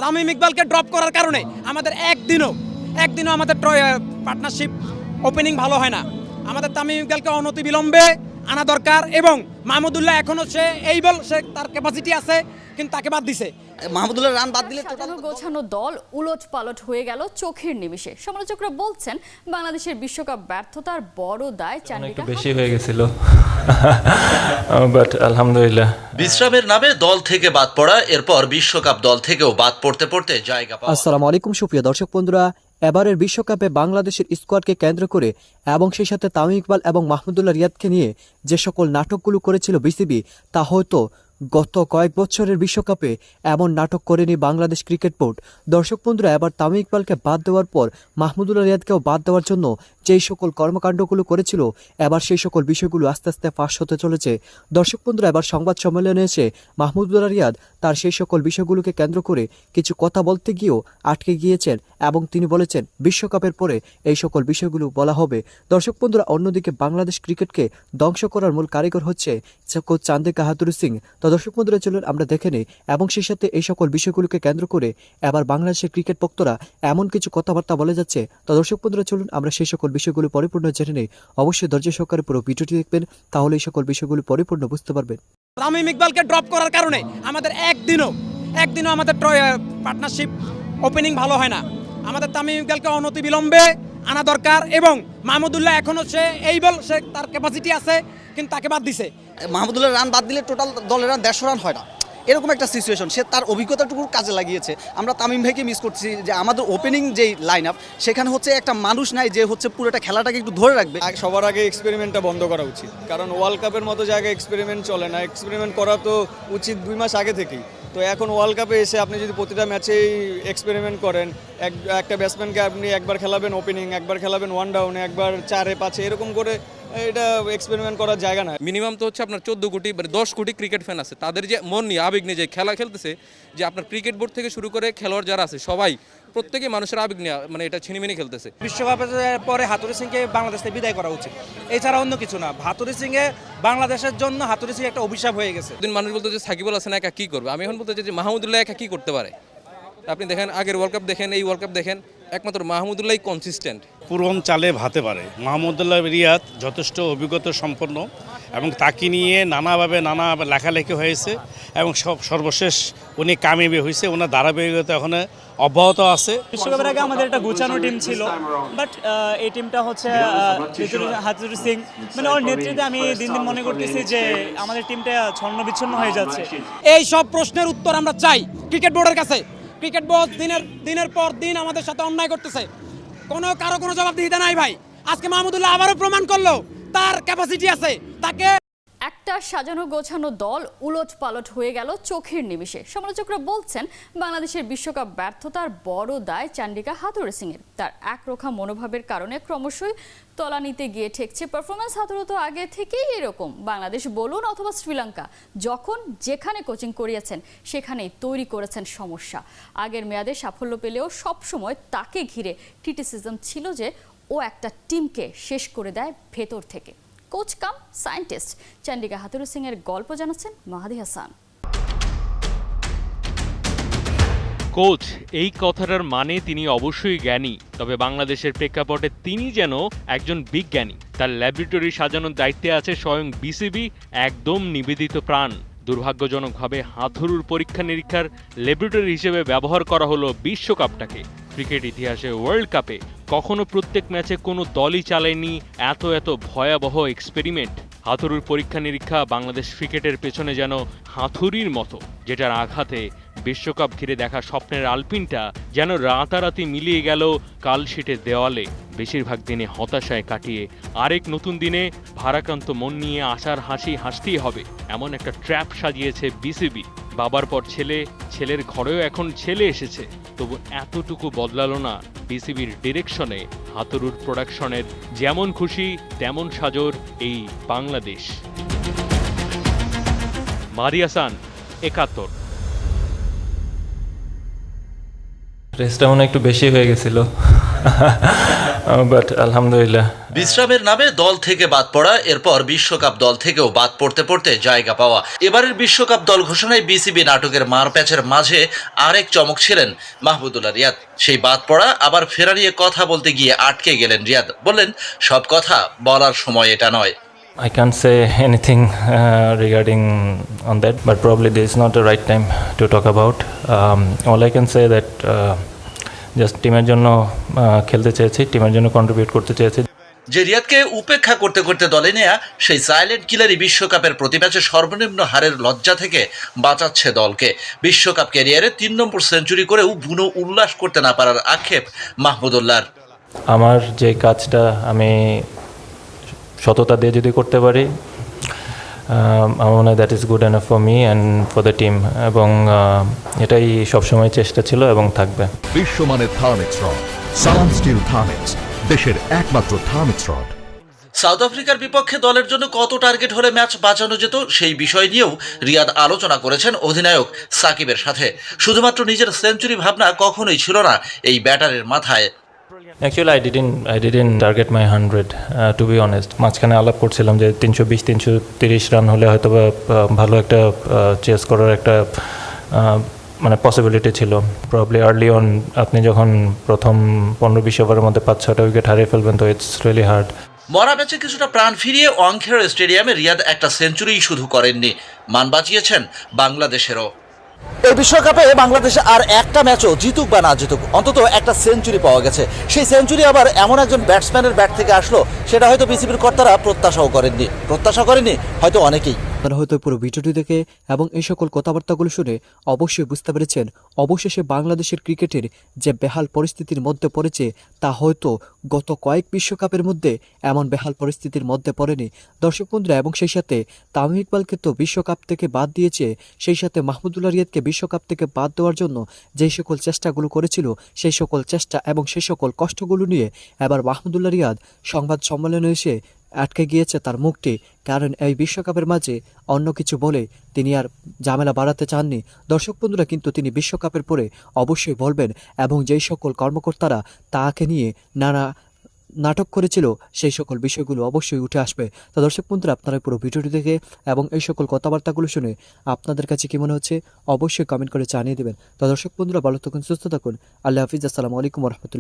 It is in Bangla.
তামিম ইকবালকে ড্রপ করার কারণে আমাদের একদিনও আমাদের পার্টনারশিপ ওপেনিং ভালো হয় না। আমাদের তামিম ইকবালকে অনতিবিলম্বে আনা দরকার এবং মাহমুদুল্লাহ এখনো সে তার ক্যাপাসিটি আছে কিন্তু তাকে বাদ দিছে। মাহমুদুল্লাহ রান বাদ দিলে সাজানো গোছানো দল উলট পালট হয়ে গেল চোখের নিমিষে। সমালোচকরা বলছেন বাংলাদেশের বিশ্বকাপ ব্যর্থতার বড় দায় চান্ডিকা বেশি হয়ে গেছিল, বাট আলহামদুলিল্লাহ। বিশ্রামের নামে দল থেকে বাদ পড়া, এরপর বিশ্বকাপ দল থেকেও বাদ পড়তে পড়তে জায়গা পাওয়া। আসসালামু আলাইকুম সুপ্রিয় দর্শক বন্ধুরা, এবারের বিশ্বকাপে বাংলাদেশের স্কোয়াডকে কেন্দ্র করে এবং সেই সাথে তামিম ইকবাল এবং মাহমুদুল্লাহ রিয়াদকে নিয়ে যে সকল নাটকগুলো করেছিল বিসিবি, তা হয়তো গত কয়েক বছরের বিশ্বকাপে এমন নাটক করেনি বাংলাদেশ ক্রিকেট বোর্ড। দর্শক বন্ধুরা, এবার তামিম ইকবালকে বাদ দেওয়ার পর মাহমুদুল্লাহ রিয়াদকেও বাদ দেওয়ার জন্য যেই সকল কর্মকাণ্ডগুলো করেছিল, এবার সেই সকল বিষয়গুলো আস্তে আস্তে ফাঁস হতে চলেছে। দর্শক বন্ধুরা, এবার সংবাদ সম্মেলনে এসে মাহমুদুল্লাহ রিয়াদ তার সেই সকল বিষয়গুলোকে কেন্দ্র করে কিছু কথা বলতে গিয়েও আটকে গিয়েছেন এবং তিনি বলেছেন বিশ্বকাপের পরে এই সকল বিষয়গুলো বলা হবে। দর্শক বন্ধুরা, অন্যদিকে বাংলাদেশ ক্রিকেটকে ধ্বংস করার মূল কারিগর হচ্ছে কোচ চান্দিকা হাথুরু সিং। তো দর্শক বন্ধুরা, চলুন আমরা দেখে নিই এবং সেই সাথে এই সকল বিষয়গুলোকে কেন্দ্র করে এবার বাংলাদেশের ক্রিকেট ভক্তরা এমন কিছু কথাবার্তা বলে যাচ্ছে। তো দর্শক বন্ধুরা, চলুন আমরা সেই সকল বিষয়গুলো পরিপূর্ণ জেনে নেই। অবশ্যই ধৈর্য সহকারে পুরো ভিডিওটি দেখবেন, তাহলে এই সকল বিষয়গুলো পরিপূর্ণ বুঝতে পারবেন। তামিম ইকবালকে ড্রপ করার কারণে আমাদের একদিনও আমাদের পার্টনারশিপ ওপেনিং ভালো হয় না। আমাদের তামিম ইকবালকে অনতিবিলম্বে আনা দরকার এবং মাহমুদুল্লাহ এখনো সে তার ক্যাপাসিটি আছে কিন্তু তাকে বাদ দিছে। মাহমুদুল্লাহ রান বাদ দিলে টোটাল দলের রান 150 রান হয় না, এরকম একটা সিচুয়েশন। সে তার অভিজ্ঞতাটুকুর কাজে লাগিয়েছে। আমরা তামিম ভাইকে মিস করছি যে আমাদের ওপেনিং যেই লাইন আপ, সেখানে হচ্ছে একটা মানুষ নাই যে হচ্ছে পুরোটা খেলাটাকে একটু ধরে রাখবে। সবার আগে এক্সপেরিমেন্টটা বন্ধ করা উচিত, কারণ ওয়ার্ল্ড কাপের মতো জায়গায় এক্সপেরিমেন্ট চলে না। এক্সপেরিমেন্ট করা তো উচিত 2 মাস আগে থেকেই। তো এখন ওয়ার্ল্ড কাপে এসে আপনি যদি প্রতিটা ম্যাচেই এক্সপেরিমেন্ট করেন, একটা ব্যাটসম্যানকে আপনি একবার খেলাবেন ওপেনিং, একবার খেলাবেন 1 ডাউনে, একবার 4-এ 5-এ, এরকম করে এটা এক্সপেরিমেন্ট করার জায়গা না। মিনিমাম তো হচ্ছে আপনার 14 কোটি 10 কোটি ক্রিকেট ফ্যান আছে, তাদের যে মন নিয়ে আবেগ নিয়ে যে খেলা খেলতেছে, যে আপনার ক্রিকেট বোর্ড থেকে শুরু করে খেলোয়াড় যারা আছে সবাই প্রত্যেকে মানুষের আবেগ নিয়ে মানে এটা ছিনিমিনি খেলতেছে। বিশ্বকাপের পরে হাথুরু সিংকে বাংলাদেশ থেকে বিদায় করা উচিত, এছাড়া অন্য কিছু না। হাথুরু সিংয়ে বাংলাদেশের জন্য হাথুরু সিং একটা অভিশাপ হয়ে গেছে। মানুষ বলতে যে সাকিব আল হাসান একা কি করবে, আমি এখন বলতে চাই যে মাহমুদুল্লাহ একা কি করতে পারে। আপনি দেখেন আগের ওয়ার্ল্ড কাপ দেখেন, এই ওয়ার্ল্ড কাপ দেখেন, একমাত্র মাহমুদুল্লাহ কনসিস্টেন্ট। পুরন চালে ভাতে পারে। মাহমুদুল্লাহ রিয়াদ যথেষ্ট অভিজ্ঞতা সম্পন্ন এবং তাকে নিয়ে নানাভাবে নানা লেখালেখি হয়েছে এবং সর্বশেষ উনি কামিয়াবি হয়েছে। ওনার ধারাবাহিকতা এখন অব্যাহত আছে। বিশ্বকাপের আগে আমাদের একটা গোছানো টিম ছিল, বাট এই টিমটা হচ্ছে হাথুরু সিং মানে ওর নেতৃত্বে আমি দিন দিন মনে করতেছি যে আমাদের টিমটা ছন্ন বিচ্ছিন্ন হয়ে যাচ্ছে। এই সব প্রশ্নের উত্তর আমরা চাই ক্রিকেট বোর্ডের কাছে। ক্রিকেট বোর্ড দিনের পর দিন আমাদের সাথে অন্যায় করতেছে, কারো কোনো জবাবদিহিতা নাই ভাই। আজকে মাহমুদুল্লাহ আবারও প্রমাণ করলো তার ক্যাপাসিটি আছে। তাকে একটা সাজানো গোছানো দল উলট পালট হয়ে গেল চোখের নিমিষে। সমালোচকরা বলছেন বাংলাদেশের বিশ্বকাপ ব্যর্থতার বড় দায় চান্ডিকা হাথুরু সিংয়ের। তার একরোখা মনোভাবের কারণে ক্রমশই তলানিতে গিয়ে ঠেকছে পারফরমেন্স। হাথুরু তো আগে থেকেই এরকম, বাংলাদেশ বলুন অথবা শ্রীলঙ্কা, যখন যেখানে কোচিং করিয়েছেন সেখানেই তৈরি করেছেন সমস্যা। আগের মেয়াদে সাফল্য পেলেও সবসময় তাকে ঘিরে ক্রিটিসিজম ছিল যে ও একটা টিমকে শেষ করে দেয় ভেতর থেকে। কোচ কাম সায়েন্টিস্ট চান্ডিকা হাথুরু সিং এর গল্প জানাচ্ছেন মাহাদি হাসান। কোচ এই কথাটার মানে তিনি অবশ্যই জ্ঞানী, তবে বাংলাদেশের প্রেক্ষাপটে তিনি যেন একজন বিজ্ঞানী। তার ল্যাবরেটরি সাজানোর দায়িত্বে আছে স্বয়ং বিসিবি, একদম নিবেদিত প্রাণ। দুর্ভাগ্যজনকভাবে হাথুরুর পরীক্ষা নিরীক্ষার ল্যাবরেটরি হিসেবে ব্যবহার করা হলো বিশ্বকাপটাকে। ক্রিকেট ইতিহাসে ওয়ার্ল্ড কাপে কখনো প্রত্যেক ম্যাচে কোনো দলই চালায়নি এত ভয়াবহ এক্সপেরিমেন্ট। হাথুরুর পরীক্ষা নিরীক্ষা বাংলাদেশ ক্রিকেটের পেছনে যেন হাতুড়ির মতো, যেটার আঘাতে বিশ্বকাপ ঘিরে দেখা স্বপ্নের আলপিনটা যেন রাতারাতি মিলিয়ে গেল কালশিটের দেওয়ালে। বেশিরভাগ দিনে হতাশায় কাটিয়ে আরেক নতুন দিনে ভারাক্রান্ত মন নিয়ে আশার হাসি হাসতেই হবে, এমন একটা ট্র্যাপ সাজিয়েছে বিসিবি। বাবার পর ছেলে, ছেলের ঘরেও এখন ছেলে এসেছে, তবু এতটুকু বদলালো না বিসিবির ডিরেকশনে হাথুরুর প্রোডাকশনের যেমন খুশি তেমন সাজর এই বাংলাদেশ। মাহাদি হাসান, 71। রেসটা মনে একটু বেশি হয়ে গেছিল, but alhamdulillah. বিশ্রামের নামে দল থেকে বাদ পড়া, এরপর বিশ্বকাপ দল থেকেও বাদ পড়তে পড়তে জায়গা পাওয়া। এবারের বিশ্বকাপ দল ঘোষণায় বিসিবি নাটকের মারপ্যাচের মাঝে আরেক চমক ছিলেন মাহমুদুল্লাহ রিয়াদ। সেই বাদ পড়া আবার ফেরা নিয়ে কথা বলতে গিয়ে আটকে গেলেন রিয়াদ, বললেন সব কথা বলার সময় এটা নয়। I can't say anything regarding on that, but probably this is not the right time to talk about. All I can say that just টিমের জন্য খেলতে চেয়েছি, টিমের জন্য কন্ট্রিবিউট করতে চেয়েছি। যে রিয়াদকে উপেক্ষা করতে করতে দলে নেয়া সেই সাইলেন্ট কিলারই বিশ্বকাপের প্রতি ম্যাচে সর্বনিম্ন হারের লজ্জা থেকে বাঁচাচ্ছে দলকে। বিশ্বকাপ ক্যারিয়ারে 3 নম্বর সেঞ্চুরি করেও বুনো উল্লাস করতে না পারার আক্ষেপ মাহমুদুল্লাহর। আমার যে কাজটা আমি সততা দিয়ে যদি করতে পারি, আমার মনে হয় that is good enough for me and for the team, এবং এটাই সবসময় চেষ্টা ছিল এবং থাকবে। বিশ্বমানের থার্মিক্স রড, সালাম স্টিল থার্মিক্স, দেশের একমাত্র থার্মিক্স রড। সাউথ আফ্রিকার বিপক্ষে দলের জন্য কত টার্গেট হলে ম্যাচ বাঁচানো যেত সেই বিষয় নিয়েও রিয়াদ আলোচনা করেছেন অধিনায়ক সাকিবের সাথে। শুধুমাত্র নিজের সেঞ্চুরি ভাবনা কখনোই ছিল না এই ব্যাটারের মাথায়। Actually, I didn't target my 100, to be honest. মাঝখানে আলাপ করছিলাম যে 320-330 রান হলে হয়তো ভালো একটা চেস করার একটা মানে পসিবিলিটি ছিল। প্রবলি আর্লি অন আপনি যখন প্রথম 15-20 ওভারের মধ্যে 5-6টা উইকেট হারিয়ে ফেলবেন, তো ইটস রিয়েলি হার্ড। মরা ম্যাচে কিছুটা প্রাণ ফিরিয়ে ওয়াংখেড়ে স্টেডিয়ামে রিয়াদ একটা সেঞ্চুরি শুধু করেননি, মান বাঁচিয়েছেন বাংলাদেশেরও। এই বিশ্বকাপে বাংলাদেশ আর একটা ম্যাচও জিতুক বা না জিতুক, অন্তত একটা সেঞ্চুরি পাওয়া গেছে। সেই সেঞ্চুরি আবার এমন একজন ব্যাটসম্যানের ব্যাট থেকে আসলো, সেটা হয়তো বিসিবির কর্তারা প্রত্যাশা করেননি হয়তো অনেকেই। আপনারা হয়তো পুরো ভিডিওটি দেখে এবং এই সকল কথাবার্তাগুলো শুনে অবশ্যই বুঝতে পেরেছেন অবশেষে বাংলাদেশের ক্রিকেটের যে বেহাল পরিস্থিতির মধ্যে পড়েছে তা হয়তো গত কয়েক বিশ্বকাপের মধ্যে এমন বেহাল পরিস্থিতির মধ্যে পড়েনি দর্শক বন্ধুরা। এবং সেই সাথে তামিম ইকবালকে তো বিশ্বকাপ থেকে বাদ দিয়েছে, সেই সাথে মাহমুদুল্লাহ রিয়াদকে বিশ্বকাপ থেকে বাদ দেওয়ার জন্য যেই সকল চেষ্টাগুলো করেছিল সেই সকল চেষ্টা এবং সেই সকল কষ্টগুলো নিয়ে এবার মাহমুদুল্লাহ রিয়াদ সংবাদ সম্মেলনে এসে আটকে গিয়েছে তার মুখটি, কারণ এই বিশ্বকাপের মাঝে অন্য কিছু বলে তিনি আর ঝামেলা বাড়াতে চাননি দর্শক বন্ধুরা। কিন্তু তিনি বিশ্বকাপের পরে অবশ্যই বলবেন এবং যেই সকল কর্মকর্তারা তাকে নিয়ে নানা নাটক করেছিল সেই সকল বিষয়গুলো অবশ্যই উঠে আসবে। তো দর্শক বন্ধুরা, আপনারা পুরো ভিডিওটি দেখে এবং এই সকল কথাবার্তাগুলো শুনে আপনাদের কাছে কি মনে হচ্ছে অবশ্যই কমেন্ট করে জানিয়ে দেবেন। তো দর্শক বন্ধুরা, ভালো থাকুন, সুস্থ থাকুন, আল্লাহ হাফিজ, আসসালামু আলাইকুম ওয়া রাহমাতুল্লাহ।